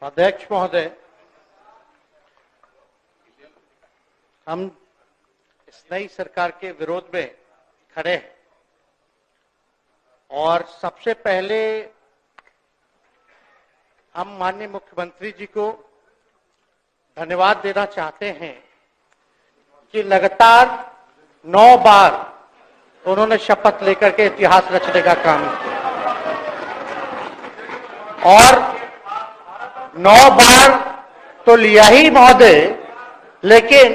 अध्यक्ष महोदय, हम इस नई सरकार के विरोध में खड़े हैं और सबसे पहले हम माननीय मुख्यमंत्री जी को धन्यवाद देना चाहते हैं कि लगातार 9 बार उन्होंने शपथ लेकर के इतिहास रचने का काम किया और 9 बार तो लिया ही महोदय, लेकिन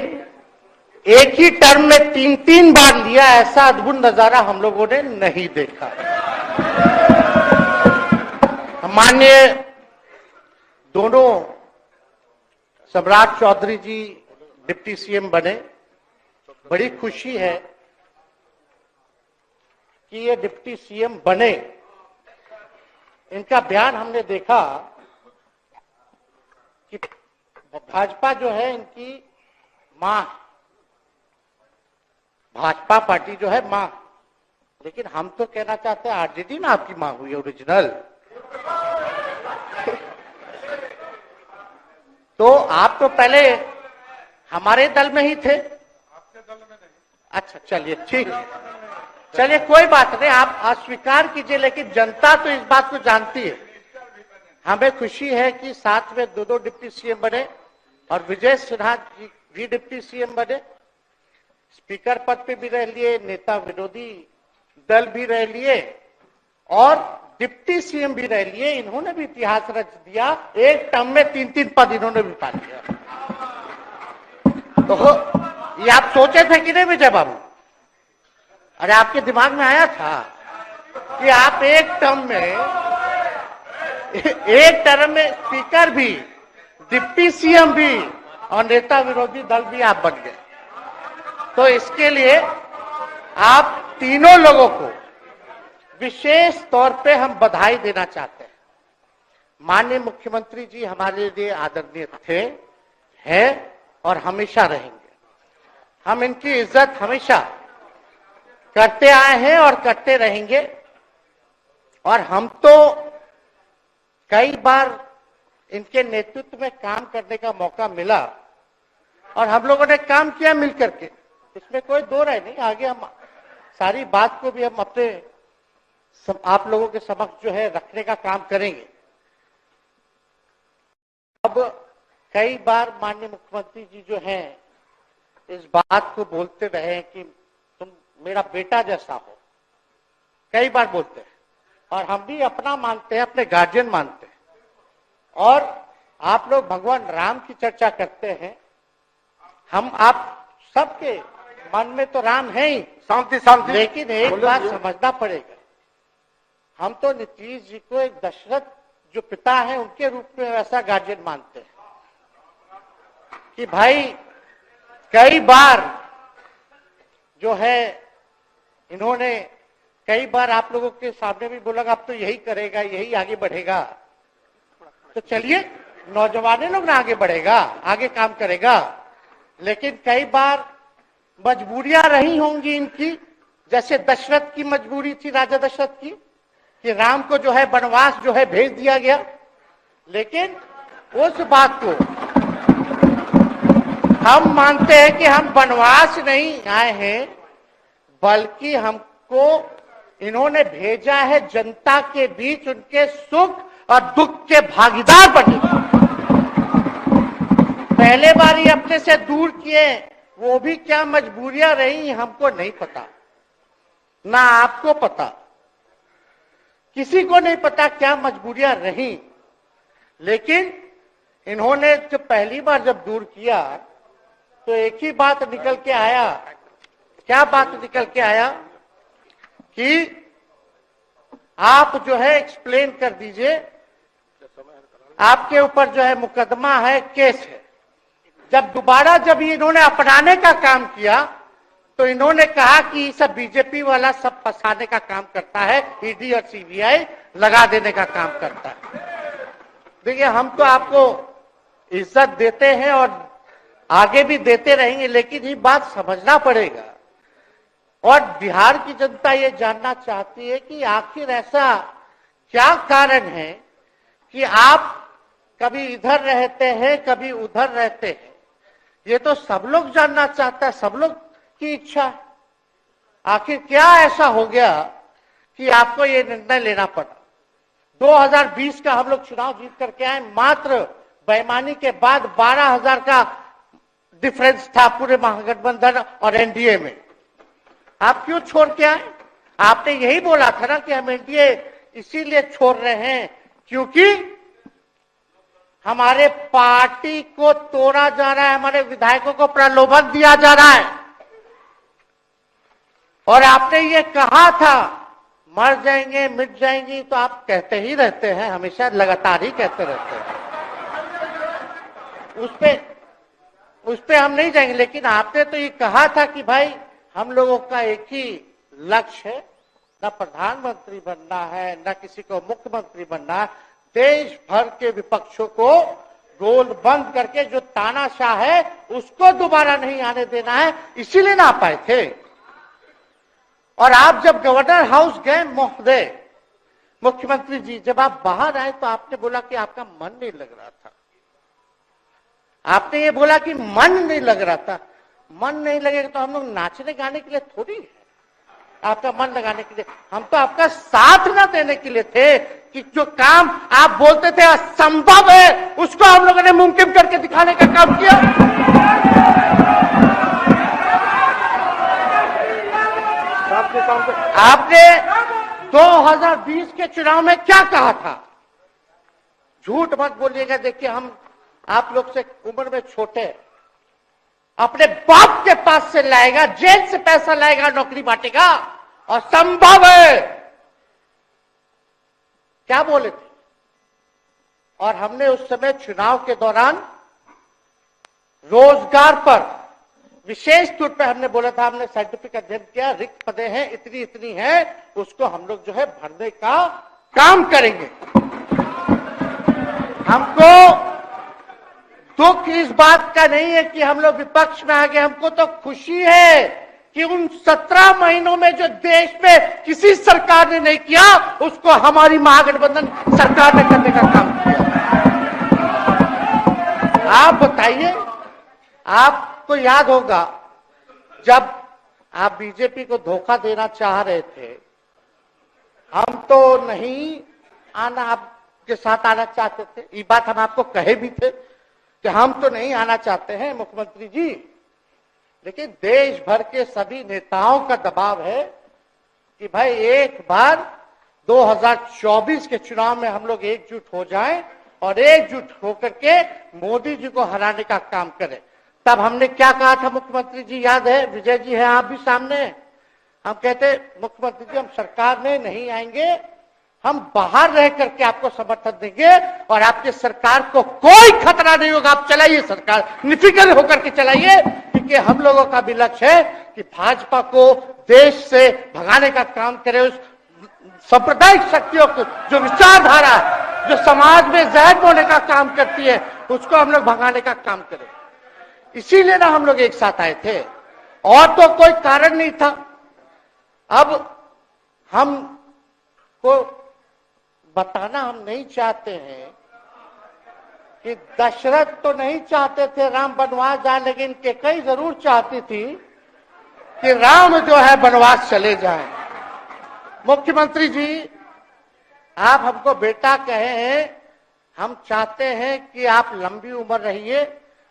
एक ही टर्म में 3-3 बार लिया, ऐसा अद्भुत नजारा हम लोगों ने नहीं देखा। माननीय दोनों सम्राट चौधरी जी डिप्टी सीएम बने, बड़ी खुशी है कि ये डिप्टी सीएम बने। इनका बयान हमने देखा कि भाजपा जो है इनकी मां, भाजपा पार्टी जो है मां, लेकिन हम तो कहना चाहते हैं आरजेडी ना आपकी मां हुई ओरिजिनल। तो आप तो पहले हमारे दल में ही थे। आपके दल में नहीं? अच्छा, चलिए ठीक है, चलिए कोई बात नहीं, आप अस्वीकार कीजिए, लेकिन जनता तो इस बात को जानती है। हमें खुशी है कि साथ में 2 डिप्टी सीएम बने और विजय सिन्हा जी भी डिप्टी सीएम बने, स्पीकर पद पे भी रह लिए, नेता विरोधी दल भी रह लिए और डिप्टी सीएम भी रह लिए। इन्होंने भी इतिहास रच दिया, एक टर्म में 3-3 पद इन्होंने भी पा लिया। तो ये आप सोचे थे कि नहीं विजय बाबू? अरे आपके दिमाग में आया था कि आप एक टर्म में स्पीकर भी, डिप्टी सीएम भी और नेता विरोधी दल भी आप बन गए। तो इसके लिए आप तीनों लोगों को विशेष तौर पे हम बधाई देना चाहते हैं। माननीय मुख्यमंत्री जी हमारे लिए आदरणीय थे, हैं और हमेशा रहेंगे। हम इनकी इज्जत हमेशा करते आए हैं और करते रहेंगे। और हम तो कई बार इनके नेतृत्व में काम करने का मौका मिला और हम लोगों ने काम किया मिलकर के, इसमें कोई दो राय नहीं। आगे हम सारी बात को भी हम अपने आप लोगों के समक्ष जो है रखने का काम करेंगे। अब कई बार माननीय मुख्यमंत्री जी जो हैं इस बात को बोलते रहे कि तुम मेरा बेटा जैसा हो, कई बार बोलते हैं और हम भी अपना मानते हैं, अपने गार्जियन मानते हैं। और आप लोग भगवान राम की चर्चा करते हैं, हम आप सबके मन में तो राम है ही, शांति शांति, लेकिन एक बात समझना पड़ेगा, हम तो नीतीश जी को एक दशरथ जो पिता है उनके रूप में वैसा गार्जियन मानते हैं कि भाई कई बार जो है इन्होंने कई बार आप लोगों के सामने भी बोला अब तो यही करेगा, यही आगे बढ़ेगा। तो चलिए नौजवान लोग ना आगे बढ़ेगा, आगे काम करेगा, लेकिन कई बार मजबूरियां रही होंगी इनकी, जैसे दशरथ की मजबूरी थी, राजा दशरथ की, कि राम को जो है वनवास जो है भेज दिया गया। लेकिन उस बात को हम मानते हैं कि हम वनवास नहीं आए हैं, बल्कि हमको इन्होंने भेजा है जनता के बीच उनके सुख और दुख के भागीदार बने। पहले बार ही अपने से दूर किए, वो भी क्या मजबूरियां रही हमको नहीं पता, ना आपको पता, किसी को नहीं पता क्या मजबूरियां रही। लेकिन इन्होंने जब पहली बार जब दूर किया तो एक ही बात निकल के आया। क्या बात निकल के आया कि आप जो है एक्सप्लेन कर दीजिए, आपके ऊपर जो है मुकदमा है, केस है। जब दोबारा जब इन्होंने अपनाने का काम किया तो इन्होंने कहा कि सब बीजेपी वाला सब फंसाने का काम करता है, ईडी और सीबीआई लगा देने का काम करता है। देखिए हम तो आपको इज्जत देते हैं और आगे भी देते रहेंगे, लेकिन ये बात समझना पड़ेगा। और बिहार की जनता ये जानना चाहती है कि आखिर ऐसा क्या कारण है कि आप कभी इधर रहते हैं, कभी उधर रहते हैं। ये तो सब लोग जानना चाहता है, सब लोग की इच्छा है। आखिर क्या ऐसा हो गया कि आपको ये निर्णय लेना पड़ा? 2020 का हम लोग चुनाव जीत करके आए, मात्र बेईमानी के बाद 12,000 का डिफरेंस था पूरे महागठबंधन और एनडीए में। आप क्यों छोड़ के आए? आपने यही बोला था ना कि हम एनडीए इसीलिए छोड़ रहे हैं क्योंकि हमारे पार्टी को तोड़ा जा रहा है, हमारे विधायकों को प्रलोभन दिया जा रहा है। और आपने ये कहा था मर जाएंगे, मिट जाएंगी, तो आप कहते ही रहते हैं, हमेशा लगातार ही कहते रहते हैं। उस पे हम नहीं जाएंगे, लेकिन आपने तो ये कहा था कि भाई हम लोगों का एक ही लक्ष्य है, न प्रधानमंत्री बनना है, न किसी को मुख्यमंत्री बनना है। देश भर के विपक्षों को गोल बंद करके जो तानाशाह है उसको दोबारा नहीं आने देना है, इसीलिए ना आ पाए थे। और आप जब गवर्नर हाउस गए महोदय, मुख्यमंत्री जी, जब आप बाहर आए तो आपने बोला कि आपका मन नहीं लग रहा था। आपने ये बोला कि मन नहीं लग रहा था। मन नहीं लगेगा तो हम लोग नाचने गाने के लिए थोड़ी है, आपका मन लगाने के लिए। हम तो आपका साथ ना देने के लिए थे कि जो काम आप बोलते थे असंभव है, उसको हम लोगों ने मुमकिन करके दिखाने का काम किया। आपने 2020 के चुनाव में क्या कहा था? झूठ मत बोलिएगा। देखिए, हम आप लोग से उम्र में छोटे, अपने बाप के पास से लाएगा, जेल से पैसा लाएगा, नौकरी बांटेगा, और संभव है, क्या बोले थे? और हमने उस समय चुनाव के दौरान रोजगार पर विशेष तौर पे हमने बोला था, हमने साइंटिफिक अध्ययन किया, रिक्त पदें हैं, इतनी इतनी है, उसको हम लोग जो है भरने का काम करेंगे। हमको दुख इस बात का नहीं है कि हम लोग विपक्ष में आ गए, हमको तो खुशी है कि उन 17 महीनों में जो देश में किसी सरकार ने नहीं किया, उसको हमारी महागठबंधन सरकार ने करने का काम किया। आप बताइए, आपको याद होगा जब आप बीजेपी को धोखा देना चाह रहे थे, हम तो नहीं आना, आपके साथ आना चाहते थे। ये बात हम आपको कहे भी थे कि हम तो नहीं आना चाहते हैं मुख्यमंत्री जी, लेकिन देश भर के सभी नेताओं का दबाव है कि भाई एक बार 2024 के चुनाव में हम लोग एकजुट हो जाएं और एकजुट होकर के मोदी जी को हराने का काम करें। तब हमने क्या कहा था मुख्यमंत्री जी, याद है? विजय जी हैं आप भी सामने। हम कहते मुख्यमंत्री जी हम सरकार में नहीं आएंगे, हम बाहर रह करके आपको समर्थन देंगे और आपके सरकार को कोई खतरा नहीं होगा, आप चलाइए सरकार, निफिक्र होकर के चलाइए, क्योंकि हम लोगों का भी लक्ष्य है कि भाजपा को देश से भगाने का काम करे। उस सांप्रदायिक शक्तियों को, जो विचारधारा है, जो समाज में जहर बोने का काम करती है, उसको हम लोग भगाने का काम करें। इसीलिए ना हम लोग एक साथ आए थे, और तो कोई कारण नहीं था। अब हम को बताना हम नहीं चाहते हैं कि दशरथ तो नहीं चाहते थे राम वनवास जाए, लेकिन कैकेयी जरूर चाहती थी कि राम जो है वनवास चले जाएं। मुख्यमंत्री जी, आप हमको बेटा कहे हैं, हम चाहते हैं कि आप लंबी उम्र रहिए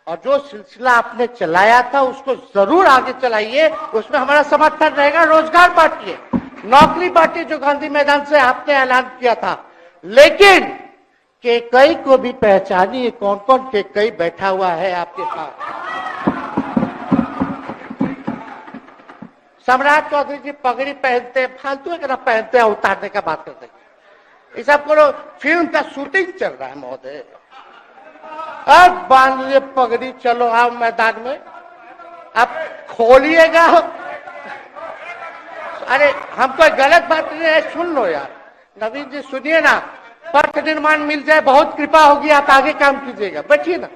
और जो सिलसिला आपने चलाया था उसको जरूर आगे चलाइए, उसमें हमारा समर्थन रहेगा। रोजगार बांटिए, नौकरी बांटिए, जो गांधी मैदान से आपने ऐलान किया था, लेकिन कैकेयी को भी पहचानिए, कौन कौन कैकेयी बैठा हुआ है आपके साथ। सम्राट चौधरी जी पगड़ी पहनते, फालतू है कि ना पहनते हैं, उतारने का बात करते हैं। इस सबको फिल्म का शूटिंग चल रहा है महोदय, अब बांध लिए पगड़ी, चलो आओ मैदान में, अब खोलिएगा। अरे हम कोई गलत बात नहीं है, सुन लो यार, नवीन जी सुनिए ना, पथ निर्माण मिल जाए, बहुत कृपा होगी, आप आगे काम कीजिएगा, बैठिए ना।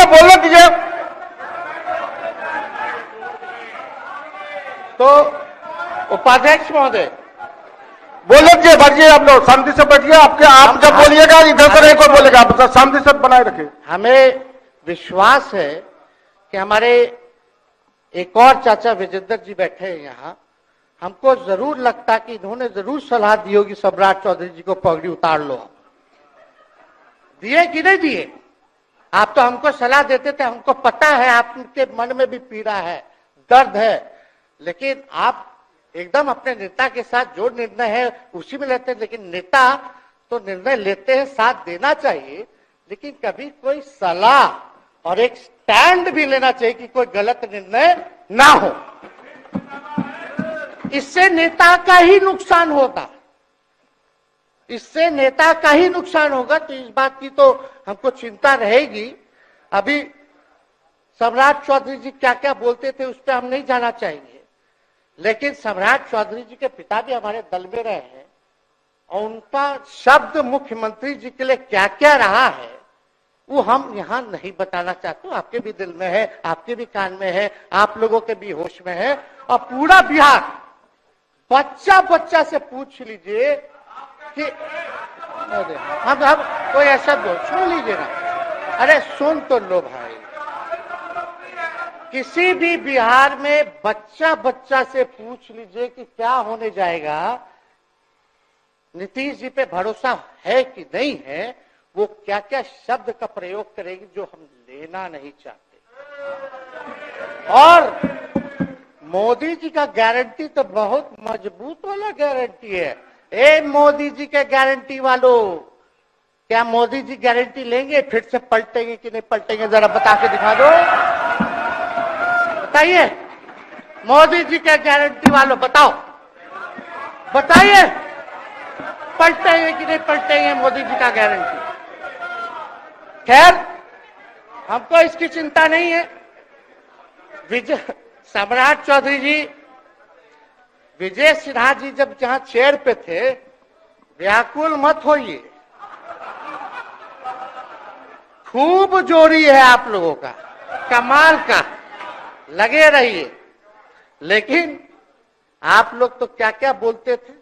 बोलो कीजिए। तो उपाध्यक्ष महोदय, बोलिए, बैठिए आप लोग, शांति से बैठिए। आप जब बोलिएगा इधर से नहीं कोई बोलेगा, आप शांति से बनाए रखिए। हमें विश्वास है कि हमारे एक और चाचा विजेंद्र जी बैठे हैं यहाँ, हमको जरूर लगता कि इन्होंने जरूर सलाह दी होगी सम्राट चौधरी जी को पगड़ी उतार लो। दिए कि नहीं दिए? आप तो हमको सलाह देते थे, हमको पता है आपके मन में भी पीड़ा है, दर्द है, लेकिन आप एकदम अपने नेता के साथ जो निर्णय है उसी में लेते हैं। लेकिन नेता तो निर्णय लेते हैं, साथ देना चाहिए, लेकिन कभी कोई सलाह और एक स्टैंड भी लेना चाहिए कि कोई गलत निर्णय ना हो। इससे नेता का ही नुकसान होगा, इससे नेता का ही नुकसान होगा। तो इस बात की तो हमको चिंता रहेगी। अभी सम्राट चौधरी जी क्या क्या बोलते थे उस पर हम नहीं जाना चाहेंगे, लेकिन सम्राट चौधरी जी के पिता भी हमारे दल में रहे हैं और उनका शब्द मुख्यमंत्री जी के लिए क्या क्या रहा है वो हम यहाँ नहीं बताना चाहते। आपके भी दिल में है, आपके भी कान में है, आप लोगों के भी होश में है, और पूरा बिहार बच्चा बच्चा से पूछ लीजिए कि हम कोई ऐसा दो सुन लीजिए ना, अरे सुन तो लो भाई। किसी भी बिहार में बच्चा बच्चा से पूछ लीजिए कि क्या होने जाएगा, नीतीश जी पे भरोसा है कि नहीं है, वो क्या क्या शब्द का प्रयोग करेगी जो हम लेना नहीं चाहते। और मोदी जी का गारंटी तो बहुत मजबूत वाला गारंटी है। ए मोदी जी के गारंटी वालों, क्या मोदी जी गारंटी लेंगे फिर से पलटेंगे कि नहीं पलटेंगे? जरा बता के दिखा दो, बताइए। मोदी जी के गारंटी वालों बताओ, बताइए पलटेंगे कि नहीं पलटेंगे मोदी जी का गारंटी? खैर, हमको इसकी चिंता नहीं है। सम्राट चौधरी जी, विजय सिन्हा जी जब जहां चेयर पे थे, व्याकुल मत होइए, खूब जोड़ी है आप लोगों का, कमाल का, लगे रहिए। लेकिन आप लोग तो क्या क्या बोलते थे,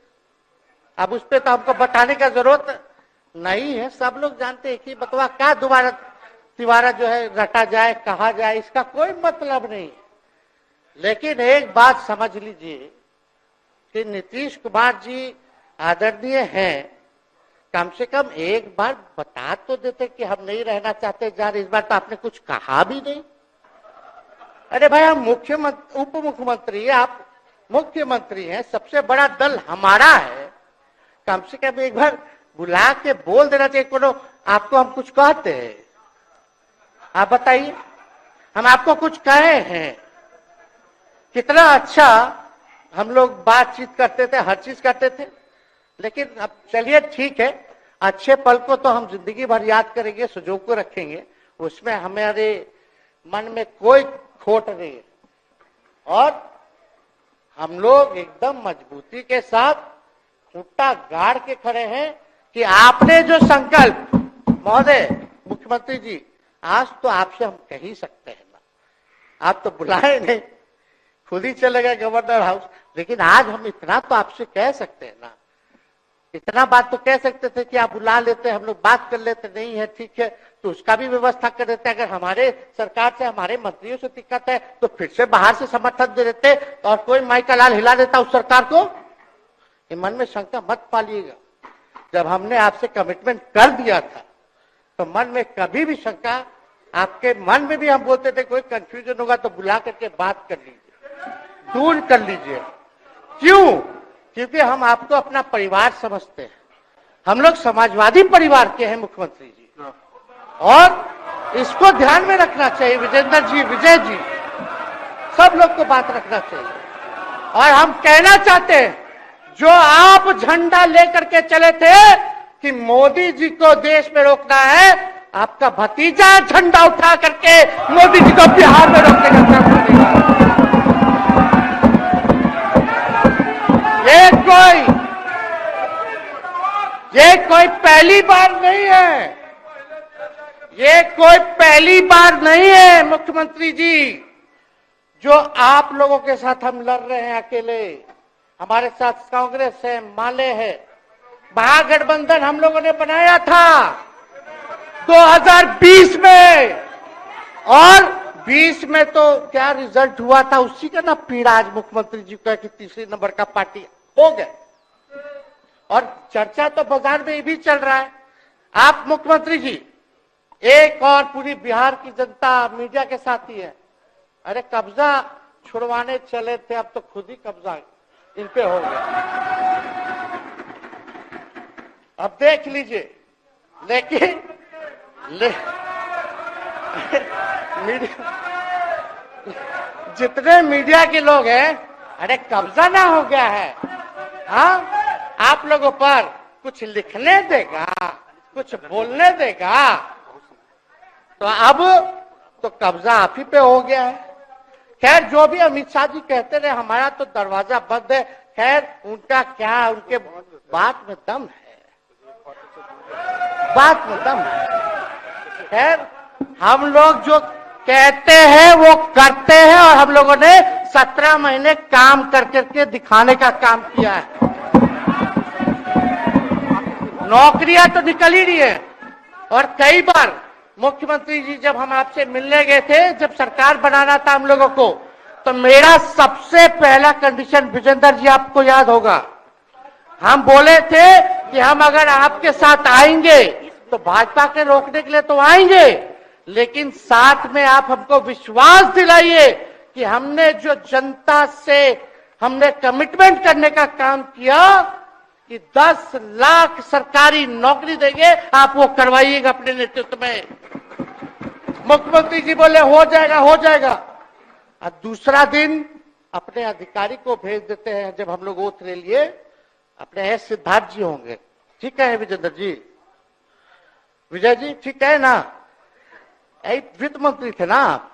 अब उस पर तो हमको बताने का जरूरत नहीं है, सब लोग जानते हैं कि बतवा क्या दोबारा तिवारा जो है रटा जाए, कहा जाए, इसका कोई मतलब नहीं है। लेकिन एक बात समझ लीजिए कि नीतीश कुमार जी आदरणीय हैं, कम से कम एक बार बता तो देते कि हम नहीं रहना चाहते जा रहे। इस बार तो आपने कुछ कहा भी नहीं। अरे भाई, हम मुख्यमंत्री, उप मुख्यमंत्री, आप मुख्यमंत्री हैं, सबसे बड़ा दल हमारा है, कम से कम एक बार बुला के बोल देना चाहिए। कोनो आपको हम कुछ कहते हैं? आप बताइए, हम आपको कुछ कहे हैं? कितना अच्छा हम लोग बातचीत करते थे, हर चीज करते थे। लेकिन अब चलिए ठीक है, अच्छे पल को तो हम जिंदगी भर याद करेंगे, सुजो को रखेंगे, उसमें हमारे मन में कोई खोट नहीं है। और हम लोग एकदम मजबूती के साथ खूंटा गाड़ के खड़े हैं कि आपने जो संकल्प, महोदय मुख्यमंत्री जी, आज तो आपसे हम कह ही सकते हैं ना, आप तो बुलाए नहीं, खुद ही चले गए गवर्नर हाउस, लेकिन आज हम इतना तो आपसे कह सकते हैं ना, इतना बात तो कह सकते थे कि आप बुला लेते, हम लोग बात कर लेते। नहीं है ठीक है, तो उसका भी व्यवस्था कर देते। अगर हमारे सरकार से, हमारे मंत्रियों से दिक्कत है तो फिर से बाहर से समर्थन दे देते और कोई माई का लाल हिला देता उस सरकार को। ये मन में शंका मत पालिएगा, जब हमने आपसे कमिटमेंट कर दिया था तो मन में कभी भी शंका, आपके मन में भी हम बोलते थे कोई कंफ्यूजन होगा तो बुला करके बात कर लीजिए, दूर कर लीजिए। क्यों? क्योंकि हम आपको अपना परिवार समझते हैं, हम लोग समाजवादी परिवार के हैं मुख्यमंत्री जी, और इसको ध्यान में रखना चाहिए। विजेंद्र जी, विजय जी, सब लोग को बात रखना चाहिए। और हम कहना चाहते हैं, जो आप झंडा लेकर के चले थे कि मोदी जी को देश में रोकना है, आपका भतीजा झंडा उठा करके मोदी जी को बिहार में रोकने का प्रयास करेगा। ये कोई पहली बार नहीं है, ये कोई पहली बार नहीं है मुख्यमंत्री जी, जो आप लोगों के साथ हम लड़ रहे हैं अकेले। हमारे साथ कांग्रेस है, माले है, महागठबंधन हम लोगों ने बनाया था 2020 में, और 20 में तो क्या रिजल्ट हुआ था उसी का ना पीड़ा आज मुख्यमंत्री जी का कि तीसरे नंबर का पार्टी हो गए। और चर्चा तो बाजार में ये भी चल रहा है, आप मुख्यमंत्री जी एक और पूरी बिहार की जनता मीडिया के साथ ही है, अरे कब्जा छुड़वाने चले थे, अब तो खुद ही कब्जा इन पे हो गया। अब देख लीजिए, लेकिन मीडिया, जितने मीडिया के लोग हैं, अरे कब्जा ना हो गया है, हाँ आप लोगों पर कुछ लिखने देगा, कुछ बोलने देगा, तो अब तो कब्जा आप ही पे हो गया है। खैर जो भी अमित शाह जी कहते रहे हमारा तो दरवाजा बंद है, खैर उनका क्या, उनके बात में दम है, बात में दम है। खैर हम लोग जो कहते हैं वो करते हैं, और हम लोगों ने 17 महीने काम कर करके दिखाने का काम किया है। नौकरियां तो निकल ही रही है, और कई बार मुख्यमंत्री जी जब हम आपसे मिलने गए थे, जब सरकार बनाना था हम लोगों को, तो मेरा सबसे पहला कंडीशन विजेंद्र जी आपको याद होगा, हम बोले थे कि हम अगर आपके साथ आएंगे तो भाजपा के रोकने के लिए तो आएंगे, लेकिन साथ में आप हमको विश्वास दिलाइए कि हमने जो जनता से हमने कमिटमेंट करने का काम किया कि 10 लाख सरकारी नौकरी देंगे, आप वो करवाइएगा अपने नेतृत्व में। मुख्यमंत्री जी बोले हो जाएगा हो जाएगा, और दूसरा दिन अपने अधिकारी को भेज देते हैं। जब हम लोग ओथ ले लिए, अपने सिद्धार्थ जी होंगे, ठीक है विजेंद्र जी, विजय जी ठीक है ना, वित्त मंत्री थे ना आप,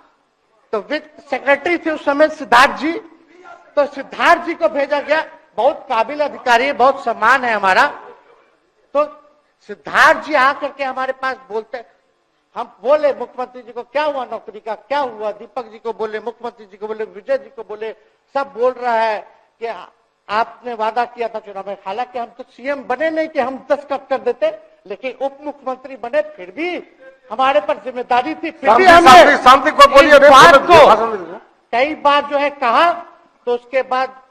तो वित्त सेक्रेटरी थे उस समय सिद्धार्थ जी, तो सिद्धार्थ जी को भेजा गया, बहुत काबिल अधिकारी है, बहुत सम्मान है हमारा। तो सिद्धार्थ जी आकर के हमारे पास बोलते, हम बोले मुख्यमंत्री जी को क्या हुआ नौकरी का, क्या हुआ, दीपक जी को बोले, मुख्यमंत्री जी को बोले, विजय जी को बोले, सब बोल रहा है कि आपने वादा किया था चुनाव में। हालांकि हम तो सीएम बने नहीं कि हम दस्तखत कर देते, लेकिन उप मुख्यमंत्री बने, फिर भी हमारे पर जिम्मेदारी थी, फिर भी हमने शांति को बोलिए, बात को कई बार जो है कहा, तो उसके बाद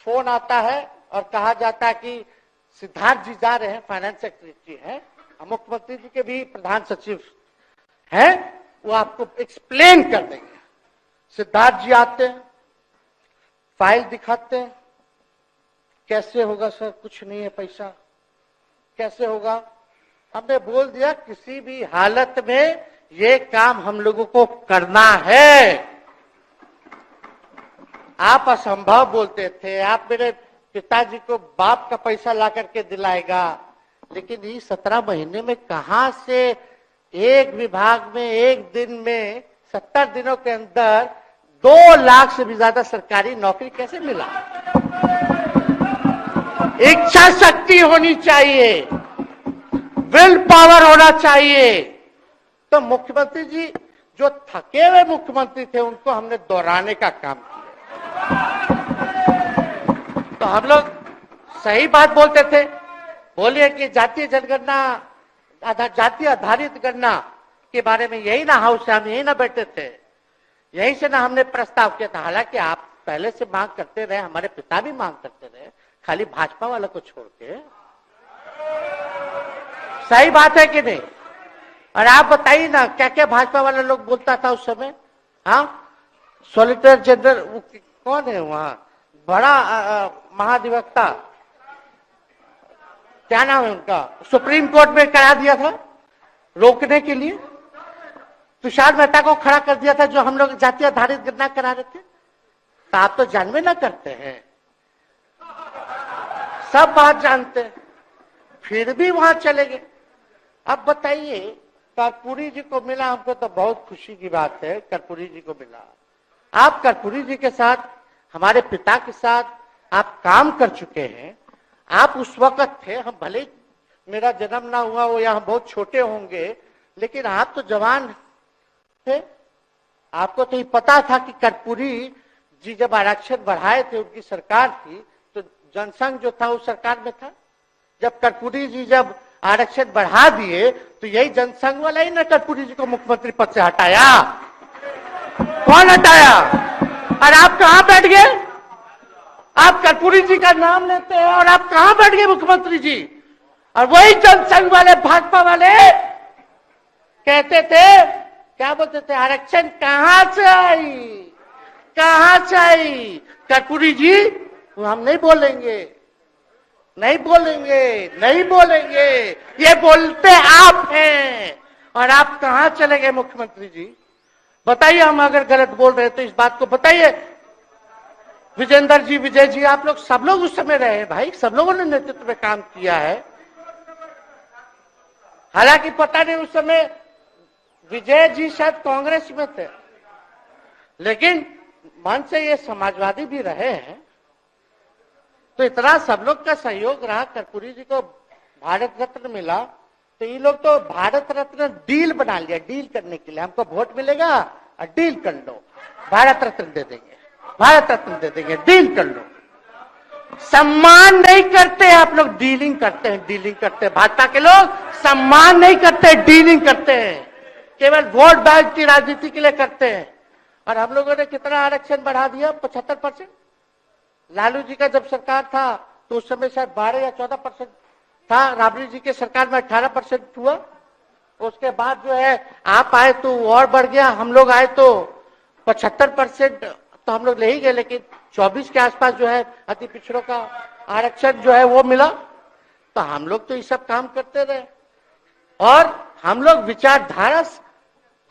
फोन आता है और कहा जाता है कि सिद्धार्थ जी जा रहे हैं, फाइनेंस सेक्रेटरी हैं, मुख्यमंत्री जी के भी प्रधान सचिव हैं, वो आपको एक्सप्लेन कर देंगे। सिद्धार्थ जी आते हैं, फाइल दिखाते हैं, कैसे होगा सर, कुछ नहीं है पैसा, कैसे होगा। हमने बोल दिया किसी भी हालत में ये काम हम लोगों को करना है। आप असंभव बोलते थे, आप मेरे पिताजी को बाप का पैसा ला करके दिलाएगा, लेकिन ये 17 महीने में कहां से एक विभाग में एक दिन में 70 दिनों के अंदर 2 लाख से भी ज्यादा सरकारी नौकरी कैसे मिला। इच्छा शक्ति होनी चाहिए, विल पावर होना चाहिए। तो मुख्यमंत्री जी जो थके हुए मुख्यमंत्री थे उनको हमने दोहराने का काम किया। तो हम लोग सही बात बोलते थे, बोलिए कि जातीय जनगणना, जातीय आधारित गणना के बारे में यही ना हाउस से हम यही ना बैठे थे, यहीं से ना हमने प्रस्ताव किया था। हालांकि आप पहले से मांग करते रहे, हमारे पिता भी मांग करते रहे, खाली भाजपा वाला को छोड़ के। सही बात है कि नहीं? और आप बताइए ना क्या क्या भाजपा वाला लोग बोलता था उस समय। हाँ, सॉलिसिटर जनरल कौन है वहां, बड़ा महाधिवक्ता, क्या नाम है उनका, सुप्रीम कोर्ट में करा दिया था रोकने के लिए, तुषार मेहता को खड़ा कर दिया था जो हम लोग जातीय आधारित गणना करा रहे थे। तो आप तो जानवे ना करते हैं, सब बात जानते हैं, फिर भी वहां चले गए। अब बताइए, कर्पूरी जी को मिला, हमको तो बहुत खुशी की बात है, कर्पूरी जी को मिला। आप कर्पूरी जी के साथ, हमारे पिता के साथ आप काम कर चुके हैं। आप उस वक्त थे, हम भले मेरा जन्म ना हुआ वो, यहाँ बहुत छोटे होंगे, लेकिन आप तो जवान थे। आपको तो ये पता था कि कर्पूरी जी जब आरक्षण बढ़ाए थे, उनकी सरकार थी, तो जनसंघ जो था उस सरकार में था। जब कर्पूरी जी जब आरक्षण बढ़ा दिए तो यही जनसंघ वाला ही ना कर्पूरी जी को मुख्यमंत्री पद से हटाया। कौन हटाया? और आप कहां बैठ गए? आप कर्पूरी जी का नाम लेते हैं और आप कहां बैठ गए मुख्यमंत्री जी? और वही जनसंघ वाले भाजपा वाले कहते थे, क्या बोलते थे, आरक्षण कहां से आई, कहां से आई? कर्पूरी जी हम नहीं बोलेंगे, नहीं बोलेंगे, नहीं बोलेंगे, ये बोलते आप हैं। और आप कहां चले गए मुख्यमंत्री जी? बताइए, हम अगर गलत बोल रहे तो इस बात को बताइए। विजेंद्र जी, विजय जी, आप लोग सब लोग उस समय रहे भाई, सब लोगों ने नेतृत्व में काम किया है। हालांकि पता नहीं उस समय विजय जी शायद कांग्रेस में थे, लेकिन मन से ये समाजवादी भी रहे हैं। तो इतना सब लोग का सहयोग रहा, कर्पूरी जी को भारत रत्न मिला, तो ये लोग तो भारत रत्न डील बना लिया, डील करने के लिए। हमको वोट मिलेगा और डील कर लो, भारत रत्न दे देंगे, भारत रत्न दे देंगे, डील कर लो। सम्मान नहीं करते आप लोग, डीलिंग करते हैं, डीलिंग करते हैं। भाजपा के लोग सम्मान नहीं करते, डीलिंग करते हैं, केवल वोट बैंक की राजनीति के लिए करते हैं। और हम लोगों ने कितना आरक्षण बढ़ा दिया? 75%। लालू जी का जब सरकार था तो उस समय शायद 12 या 14% था, राबड़ी जी के सरकार में 18% हुआ। उसके बाद जो है आप आए तो और बढ़ गया, हम लोग आए तो 75% तो हम लोग ले ही गए, लेकिन 24 के आसपास जो है अति पिछड़ों का आरक्षण जो है वो मिला। तो हम लोग तो ये सब काम करते रहे, और हम लोग विचारधारा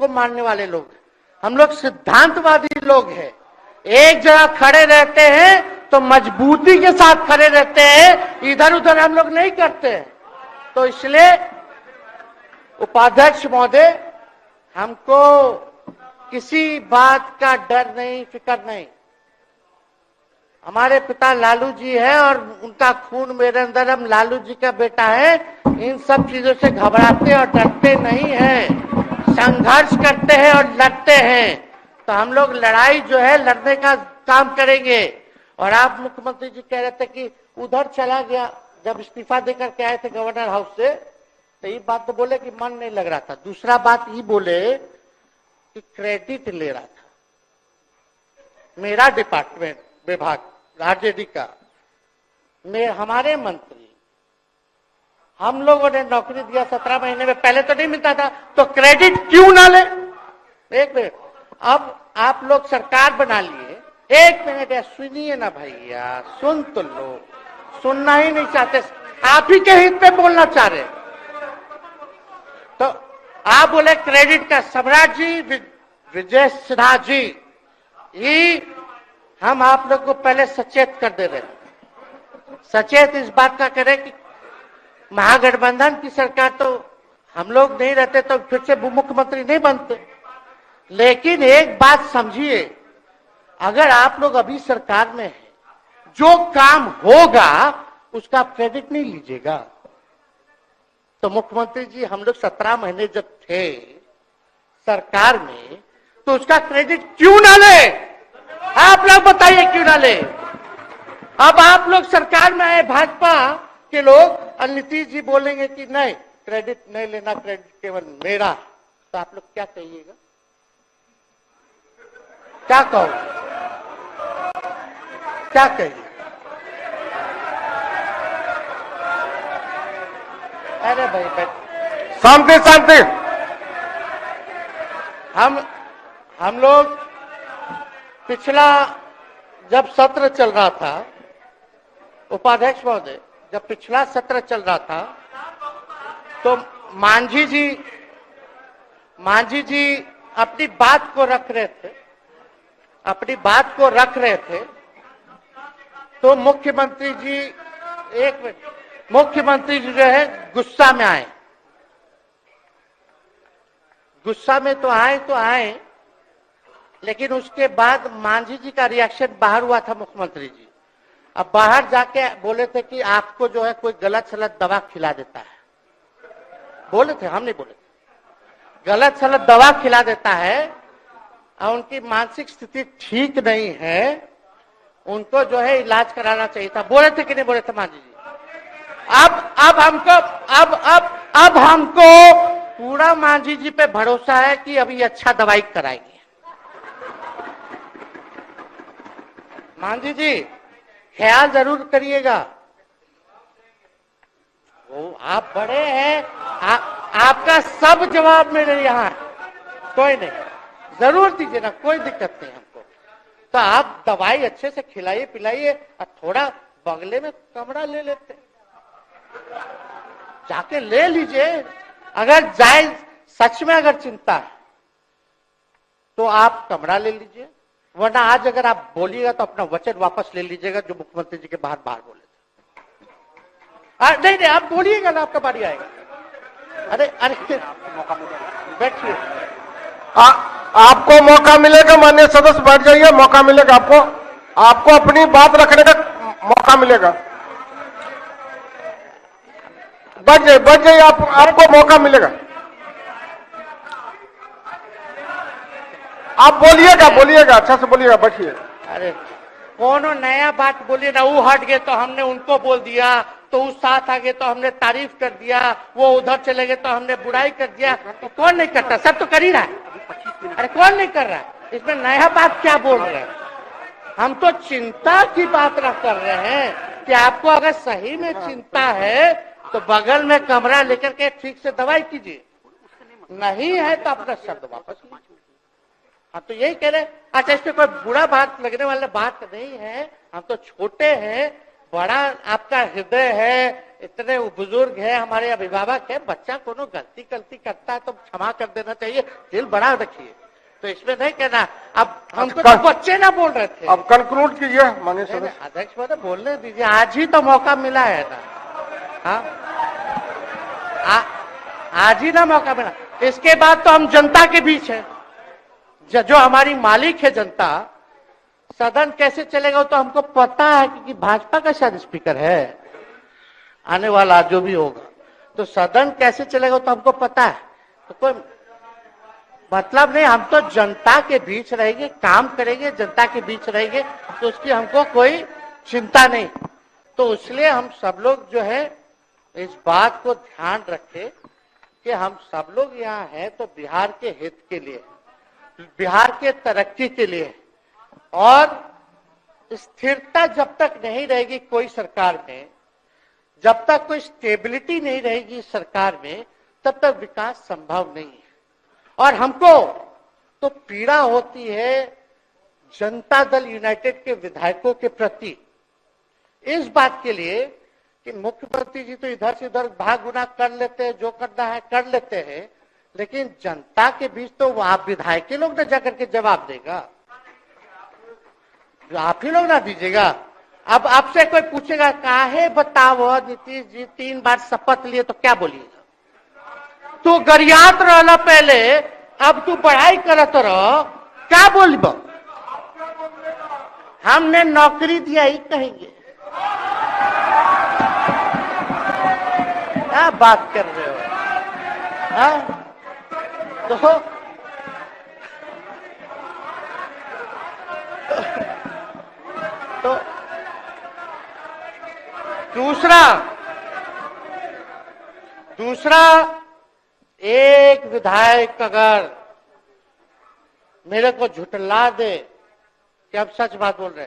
को मानने वाले लोग हैं, हम लोग सिद्धांतवादी लोग हैं। एक जगह खड़े रहते हैं तो मजबूती के साथ खड़े रहते हैं, इधर उधर हम लोग नहीं करते हैं। तो इसलिए उपाध्यक्ष महोदय, हमको किसी बात का डर नहीं, फिक्र नहीं। हमारे पिता लालू जी है और उनका खून मेरे अंदर, हम लालू जी का बेटा है। इन सब चीजों से घबराते और डरते नहीं हैं, संघर्ष करते हैं और लड़ते हैं। तो हम लोग लड़ाई जो है लड़ने का काम करेंगे। और आप मुख्यमंत्री जी कह रहे थे कि उधर चला गया, जब इस्तीफा देकर के आए थे गवर्नर हाउस से, तो ये बात तो बोले कि मन नहीं लग रहा था। दूसरा बात ये बोले कि क्रेडिट ले रहा था मेरा डिपार्टमेंट, विभाग आरजेडी का, हमारे मंत्री, हम लोगों ने नौकरी दिया 17 महीने में, पहले तो नहीं मिलता था, तो क्रेडिट क्यों ना ले? एक मिनट, अब आप लोग सरकार बना लिए, एक मिनट यार सुनिए ना भैया, सुन तो लो, सुनना ही नहीं चाहते, आप ही के हित में बोलना चाह रहे। तो आप बोले क्रेडिट का, सम्राट जी, विजय सिन्हा जी, ये हम आप लोग को पहले सचेत कर दे रहे हैं। सचेत इस बात का करें कि महागठबंधन की सरकार तो हम लोग नहीं रहते तो फिर से मुख्यमंत्री नहीं बनते। लेकिन एक बात समझिए, अगर आप लोग अभी सरकार में हैं, जो काम होगा उसका क्रेडिट नहीं लीजिएगा। तो मुख्यमंत्री जी, हम लोग 17 महीने जब थे सरकार में, तो उसका क्रेडिट क्यों ना ले? आप लोग बताइए क्यों ना ले? अब आप लोग सरकार में आए भाजपा के लोग, और नीतीश जी बोलेंगे कि नहीं क्रेडिट नहीं लेना, क्रेडिट केवल मेरा, तो आप लोग क्या कहिएगा? क्या कहो, क्या कहिए? अरे भाई शांति शांति। हम लोग पिछला जब सत्र चल रहा था, उपाध्यक्ष महोदय, जब पिछला सत्र चल रहा था तो मांझी जी अपनी बात को रख रहे थे, अपनी बात को रख रहे थे। तो मुख्यमंत्री जी, एक मिनट, मुख्यमंत्री जी जो है गुस्सा में आए, गुस्सा में तो आए, लेकिन उसके बाद मांझी जी का रिएक्शन बाहर हुआ था मुख्यमंत्री जी। अब बाहर जाके बोले थे कि आपको जो है कोई गलत सलत दवा खिला देता है, बोले थे, हम नहीं बोले थे, गलत सलत दवा खिला देता है और उनकी मानसिक स्थिति ठीक नहीं है, उनको जो है इलाज कराना चाहिए था। बोले थे कि नहीं बोले थे मांझी जी? अब हमको पूरा मांझी जी पे भरोसा है कि अभी अच्छा दवाई कराएंगे। मांझी जी ख्याल जरूर करिएगा। वो आप बड़े हैं, आपका सब जवाब मेरे यहाँ, कोई नहीं, जरूर दीजिए ना, कोई दिक्कत नहीं हमको। तो आप दवाई अच्छे से खिलाइए पिलाइए और थोड़ा बगले में कमरा ले लेते, जाके ले लीजिए। अगर जाए सच में अगर चिंता है तो आप कमरा ले लीजिए, वरना आज अगर आप बोलिएगा तो अपना वचन वापस ले लीजिएगा जो मुख्यमंत्री जी के बाहर बोले थे। नहीं आप बोलिएगा ना, आपका बारी आएगा। अरे बैठिए, आपको मौका मिलेगा, माननीय सदस्य बैठ जाइए, मौका मिलेगा आपको, आपको अपनी बात रखने का मौका मिलेगा। बैठ जाइए, आपको मौका मिलेगा। आप बोलिएगा, अच्छा से बोलिएगा, बैठिए। अरे कोनो नया बात बोलिए ना, वो हट गए तो हमने उनको बोल दिया, तो उस साथ आ गए तो हमने तारीफ कर दिया, वो उधर चले गए तो हमने बुराई कर दिया। तो कौन नहीं करता? सब तो कर ही रहा है। अरे कौन नहीं कर रहा है? इसमें नया बात क्या बोल रहे हैं? हम तो चिंता की बात न कर रहे हैं कि आपको अगर सही में चिंता है तो बगल में कमरा लेकर के ठीक से दवाई कीजिए, नहीं है तो अपना शब्द वापस लीजिए। हाँ तो यही कह रहे। अच्छा, इसमें कोई बुरा बात लगने वाला बात नहीं है, हम तो छोटे हैं, बड़ा आपका हृदय है, इतने बुजुर्ग है, हमारे अभिभावक है, बच्चा कोनो गलती करता है तो क्षमा कर देना चाहिए, दिल बड़ा रखिए। तो इसमें नहीं कहना। अब हमको तो बच्चे ना बोल रहे थे। अब कंक्लूड कीजिए माननीय सदस्य। अध्यक्ष महोदय बोलने दीजिए, आज ही तो मौका मिला है ना। हाँ आज ही ना मौका मिला, इसके बाद तो हम जनता के बीच है, जो हमारी मालिक है जनता। सदन कैसे चलेगा तो हमको पता है, क्योंकि भाजपा का शायद स्पीकर है आने वाला जो भी होगा, तो सदन कैसे चलेगा तो हमको पता है। तो कोई मतलब नहीं, हम तो जनता के बीच रहेंगे, काम करेंगे, जनता के बीच रहेंगे, तो उसकी हमको कोई चिंता नहीं। तो इसलिए हम सब लोग जो है इस बात को ध्यान रखें कि हम सब लोग यहाँ हैं तो बिहार के हित के लिए, बिहार के तरक्की के लिए। और स्थिरता जब तक नहीं रहेगी कोई सरकार में, जब तक कोई स्टेबिलिटी नहीं रहेगी सरकार में, तब तक विकास संभव नहीं है। और हमको तो पीड़ा होती है जनता दल यूनाइटेड के विधायकों के प्रति, इस बात के लिए कि मुख्यमंत्री जी तो इधर से उधर भाग गुना कर लेते हैं, जो करना है कर लेते हैं, लेकिन जनता के बीच तो आप विधायक के लोग ना जाकर के जवाब देगा, आप ही लोग ना दीजिएगा। अब आपसे कोई पूछेगा काहे बताओ नीतीश जी 3 बार शपथ लिए, तो क्या बोलिएगा? तू गरियात रहना पहले, अब तू पढ़ाई करत रह, क्या बोलब? हमने नौकरी दिया ही कहेंगे। क्या बात कर रहे हो? हाँ? तो दूसरा एक विधायक अगर मेरे को झुठला दे कि अब सच बात बोल रहे,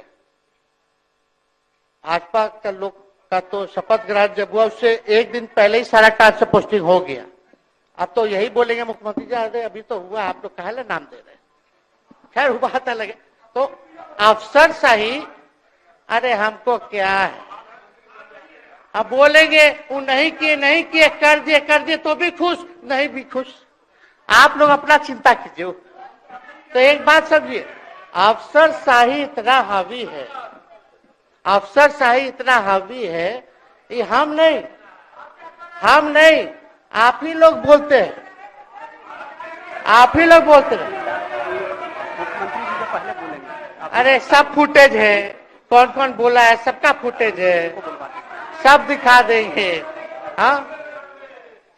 भाजपा का लोग का तो शपथ ग्रहण जब हुआ उससे एक दिन पहले ही सारा ट्रांसफर पोस्टिंग हो गया। अब तो यही बोलेंगे मुख्यमंत्री जी अरे अभी तो हुआ, आप लोग काहे नाम दे रहे? खैर हुआ था लगे तो अफसरशाही, अरे हमको क्या है, अब बोलेंगे वो नहीं किए कर दिए तो भी खुश, नहीं भी खुश। आप लोग अपना चिंता कीजिए। तो एक बात समझिए, अफसरशाही इतना हावी है, अफसरशाही इतना हावी है, ये हम नहीं आप ही लोग बोलते हैं, आप ही लोग बोलते हैं। मुख्यमंत्री जी तो पहले बोलेंगे। अरे सब फुटेज है, कौन कौन बोला है सबका फुटेज है, सब दिखा देंगे। हाँ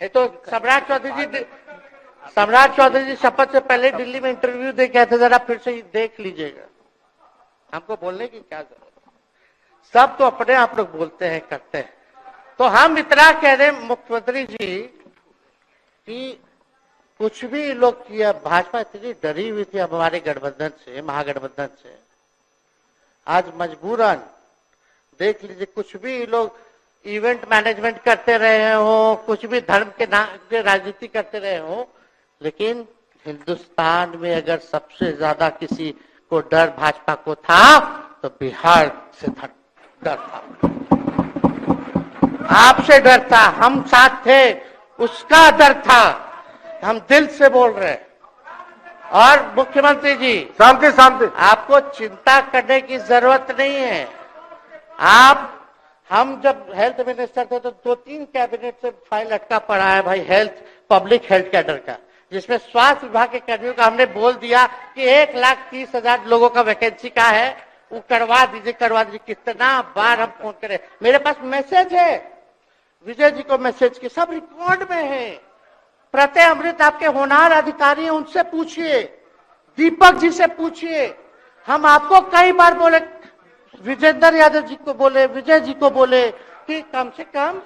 ये तो सम्राट चौधरी जी शपथ से पहले दिल्ली में इंटरव्यू दे के आए थे, जरा फिर से देख लीजिएगा, हमको बोलने की क्या जरूरत। सब तो अपने आप लोग बोलते हैं, करते हैं। तो हम इतना कह रहे मुख्यमंत्री जी कि कुछ भी लोग किया, भाजपा इतनी डरी हुई थी हमारे गठबंधन से, महागठबंधन से, आज मजबूरन देख लीजिए, कुछ भी लोग इवेंट मैनेजमेंट करते रहे हो, कुछ भी धर्म के नाम पे राजनीति करते रहे हो, लेकिन हिंदुस्तान में अगर सबसे ज्यादा किसी को डर भाजपा को था तो बिहार से डर था, आपसे डर था, हम साथ थे, उसका डर था। हम दिल से बोल रहे हैं। और मुख्यमंत्री जी, शांति शांति, आपको चिंता करने की जरूरत नहीं है। हम जब हेल्थ मिनिस्टर थे तो 2-3 कैबिनेट से फाइल अटका पड़ा है भाई, हेल्थ, पब्लिक हेल्थ कैडर का, जिसमें स्वास्थ्य विभाग के कर्मियों का हमने बोल दिया कि 1,30,000 लोगों का वैकेंसी का है, वो करवा दीजिए, करवा दीजिए। कितना बार हम फोन करें, मेरे पास मैसेज है, विजय जी को मैसेज की, सब रिकॉर्ड में है। प्रत्यय अमृत आपके होनहार अधिकारी हैं, उनसे पूछिए, दीपक जी से पूछिए। हम आपको कई बार बोले, विजेंद्र यादव जी को बोले, विजय जी को बोले कि कम से कम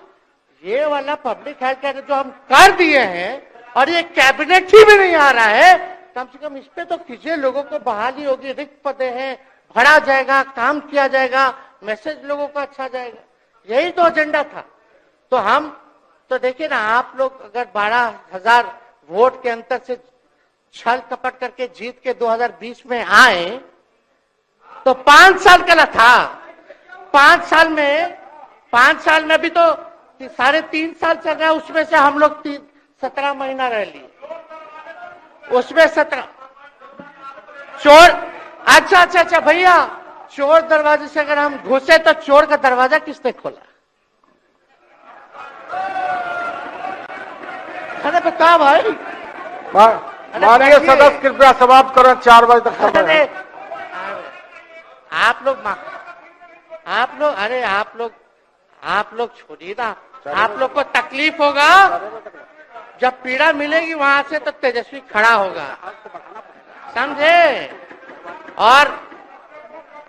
ये वाला पब्लिक हेल्थ केयर जो हम कर दिए हैं और ये कैबिनेट ही भी नहीं आ रहा है, कम से कम इस पे तो कीजिए, लोगों को बहाली होगी, रिक्त पदे हैं, भरा जाएगा, काम किया जाएगा, मैसेज लोगों का अच्छा जाएगा। यही तो एजेंडा था। तो हम तो देखिए ना, आप लोग अगर 12,000 वोट के अंतर से छल कपट करके जीत के 2020 में आए तो 5 साल का ना था। 5 साल में भी तो 3.5 साल चल रहा है, उसमें से हम लोग 17 महीना रह लिए, उसमें 17 चोर। अच्छा भैया, चोर दरवाजे से अगर हम घुसे तो चोर का दरवाजा किसने खोला? अरे बता भाई। माननीय सदस्य कृपया समाप्त करें, 4 बजे तक समय है। आप लोग छोड़िए ना, आप लोग को तकलीफ होगा, जब पीड़ा मिलेगी वहां से तो तेजस्वी खड़ा होगा, समझे? और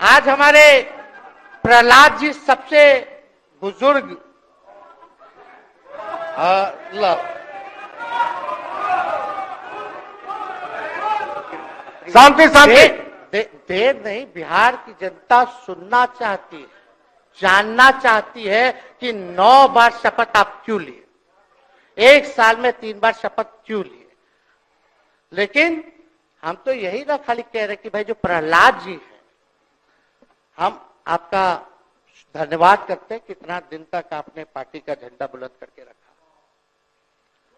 आज हमारे प्रहलाद जी सबसे बुजुर्ग शांति शांति, देर नहीं, बिहार की जनता सुनना चाहती है, जानना चाहती है कि 9 बार शपथ आप क्यों लिए, 1 साल में 3 बार शपथ क्यों लिए। लेकिन हम तो यही ना खाली कह रहे कि भाई जो प्रहलाद जी हैं, हम आपका धन्यवाद करते हैं, कितना दिन तक आपने पार्टी का झंडा बुलंद करके रखा।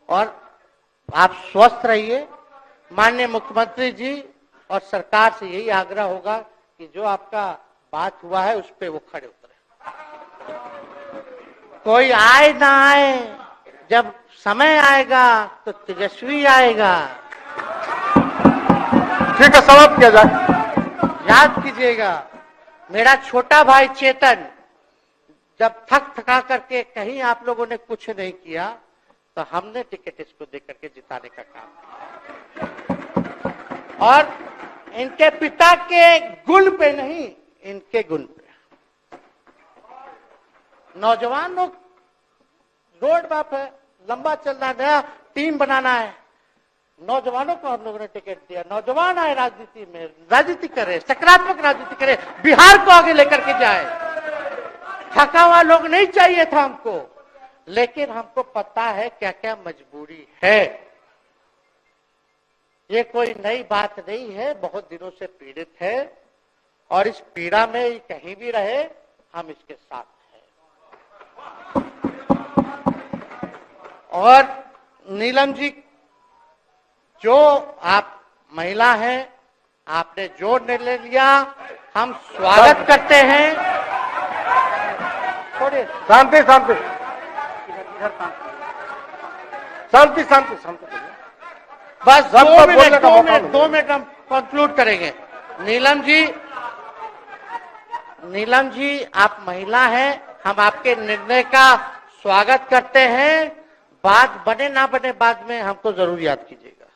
और आप स्वस्थ रहिए। माननीय मुख्यमंत्री जी और सरकार से यही आग्रह होगा कि जो आपका बात हुआ है उस पर वो खड़े उतरे। कोई आए ना आए, जब समय आएगा तो तेजस्वी आएगा। ठीक है, समाप्त किया जाए। याद कीजिएगा, मेरा छोटा भाई चेतन जब थका करके कहीं आप लोगों ने कुछ नहीं किया तो हमने टिकट इसको दे करके जिताने का काम किया। और इनके पिता के गुण पे नहीं, इनके गुण पे। नौजवान लोग रोड मैप है, लंबा चलना है, नया टीम बनाना है, नौजवानों को हम लोगों ने टिकट दिया। नौजवान आए राजनीति में, राजनीति करे, सकारात्मक राजनीति करे, बिहार को आगे लेकर के जाए। थका हुआ लोग नहीं चाहिए था हमको, लेकिन हमको पता है क्या क्या मजबूरी है। ये कोई नई बात नहीं है, बहुत दिनों से पीड़ित है और इस पीड़ा में कहीं भी रहे हम इसके साथ हैं। और नीलम जी, जो आप महिला हैं, आपने जो निर्णय लिया हम स्वागत करते हैं। थोड़ी शांति शांति शांति शांति शांति, बस 2 मिनट हम कंक्लूड करेंगे। नीलम जी आप महिला हैं, हम आपके निर्णय का स्वागत करते हैं। बात बने ना बने बाद में हमको जरूर याद कीजिएगा।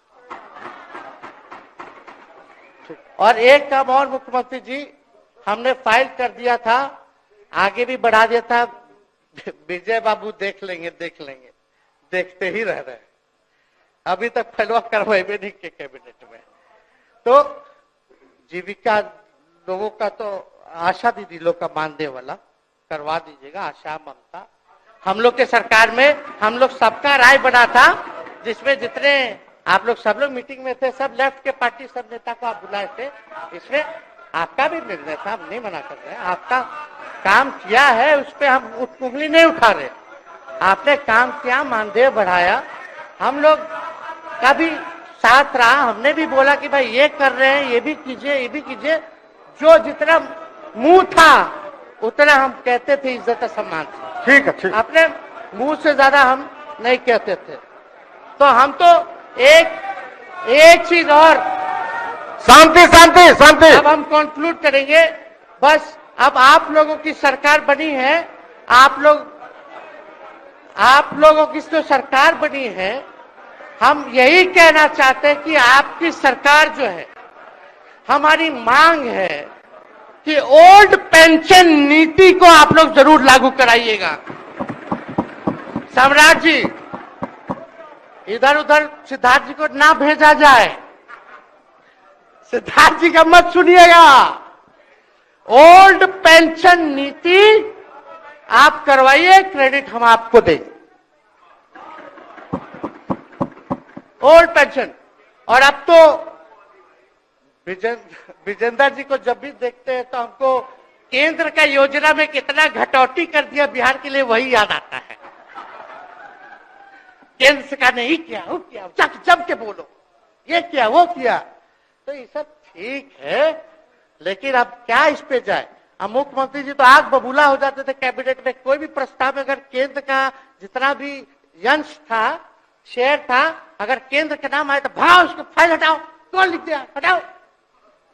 और एक काम और मुख्यमंत्री जी, हमने फाइल कर दिया था आगे भी बढ़ा दिया था। विजय बाबू देख लेंगे, देखते ही रह रहे हैं। अभी तक फैलवा करवाए भी नहीं के कैबिनेट में। तो जीविका लोगों का तो आशा दीदी लोग का मानदेय वाला करवा दीजिएगा, आशा ममता। हम लोग के सरकार में हम लोग सबका राय बना था, जिसमें जितने आप लोग सब लोग मीटिंग में थे, सब लेफ्ट के पार्टी सब नेता को आप बुलाए थे। इसमें आपका भी निर्णय था, हम नहीं मना कर रहे हैं। आपका काम किया है, उस पर हम उंगली नहीं उठा रहे। आपने काम किया, मानदेय बढ़ाया, हम लोग का भी साथ रहा। हमने भी बोला कि भाई ये कर रहे हैं, ये भी कीजिए, ये भी कीजिए। जो जितना मुंह था उतना हम कहते थे, इज्जत सम्मान से। ठीक है, ठीक। अपने मुंह से ज्यादा हम नहीं कहते थे। तो हम तो एक चीज और, शांति शांति शांति। अब हम कंक्लूड करेंगे। बस अब आप लोगों की सरकार बनी है, आप लोगों की जो सरकार बनी है, हम यही कहना चाहते हैं कि आपकी सरकार जो है, हमारी मांग है कि ओल्ड पेंशन नीति को आप लोग जरूर लागू कराइएगा। सम्राट जी, इधर उधर सिद्धार्थ जी को ना भेजा जाए। सिद्धार्थ जी का मत सुनिएगा। ओल्ड पेंशन नीति आप करवाइए, क्रेडिट हम आपको देंगे। Old pension. और अब तो विजेंद्र जी को जब भी देखते हैं तो हमको केंद्र का योजना में कितना घटौती कर दिया बिहार के लिए, वही याद आता है। केंद्र सरकार ने ही किया, वो किया, जम के बोलो, ये किया, वो किया। तो ये सब ठीक है, लेकिन अब क्या इस पे जाए। अब मुख्यमंत्री जी तो आग बबूला हो जाते थे कैबिनेट में। कोई भी प्रस्ताव में अगर केंद्र का जितना भी अंश था, शेयर था, अगर केंद्र का नाम आए तो भाव उसको फाइल हटाओ, कौन लिख दिया, हटाओ।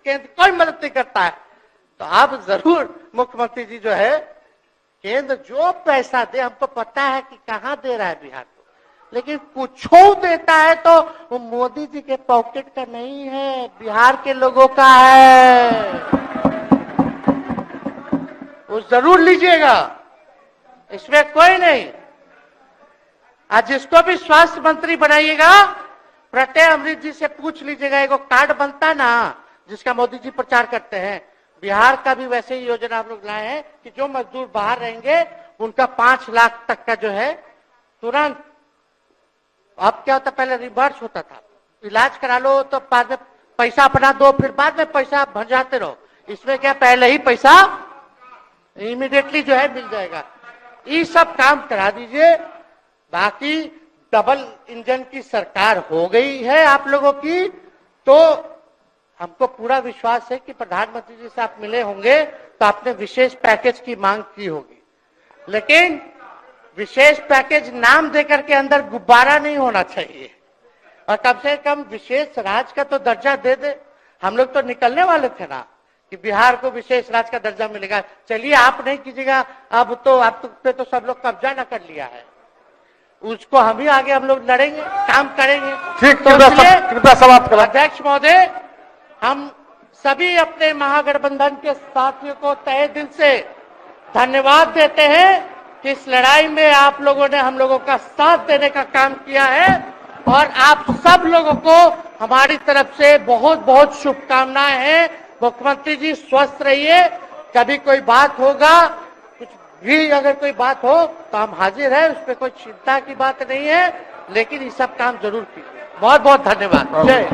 केंद्र कोई मदद नहीं करता है। तो अब जरूर मुख्यमंत्री जी जो है, केंद्र जो पैसा दे, हमको पता है कि कहां दे रहा है बिहार को, लेकिन कुछ देता है तो वो मोदी जी के पॉकेट का नहीं है, बिहार के लोगों का है। वो जरूर लीजिएगा, इसमें कोई नहीं। आज जिसको भी स्वास्थ्य मंत्री बनाइएगा, प्रत्यय अमृत जी से पूछ लीजिएगा। एक कार्ड बनता ना, जिसका मोदी जी प्रचार करते हैं, बिहार का भी वैसे ही योजना हम लोग लाए हैं कि जो मजदूर बाहर रहेंगे उनका 5 लाख तक का जो है तुरंत। अब क्या होता, पहले रिवर्स होता था, इलाज करा लो तो बाद में पैसा अपना दो, फिर बाद में पैसा भंजाते रहो। इसमें क्या, पहले ही पैसा इमीडिएटली जो है मिल जाएगा। ये सब काम करा दीजिए। बाकी डबल इंजन की सरकार हो गई है आप लोगों की, तो हमको पूरा विश्वास है कि प्रधानमंत्री जी से आप मिले होंगे तो आपने विशेष पैकेज की मांग की होगी। लेकिन विशेष पैकेज नाम देकर के अंदर गुब्बारा नहीं होना चाहिए, और कम से कम विशेष राज्य का तो दर्जा दे दे। हम लोग तो निकलने वाले थे ना कि बिहार को विशेष राज्य का दर्जा मिलेगा। चलिए आप नहीं कीजिएगा, अब तो आप पे तो सब लोग कब्जा न कर लिया है, उसको हम ही आगे हम लोग लड़ेंगे, काम करेंगे। ठीक, तो कृपया समाप्त करें। अध्यक्ष महोदय, हम सभी अपने महागठबंधन के साथियों को तहे दिल से धन्यवाद देते हैं कि इस लड़ाई में आप लोगों ने हम लोगों का साथ देने का काम किया है, और आप सब लोगों को हमारी तरफ से बहुत बहुत शुभकामनाएं हैं। मुख्यमंत्री जी स्वस्थ रहिए। कभी कोई बात होगा, कुछ भी अगर कोई बात हो तो हम हाजिर हैं, उस पर कोई चिंता की बात नहीं है, लेकिन ये सब काम जरूर कीजिए। बहुत बहुत धन्यवाद। जय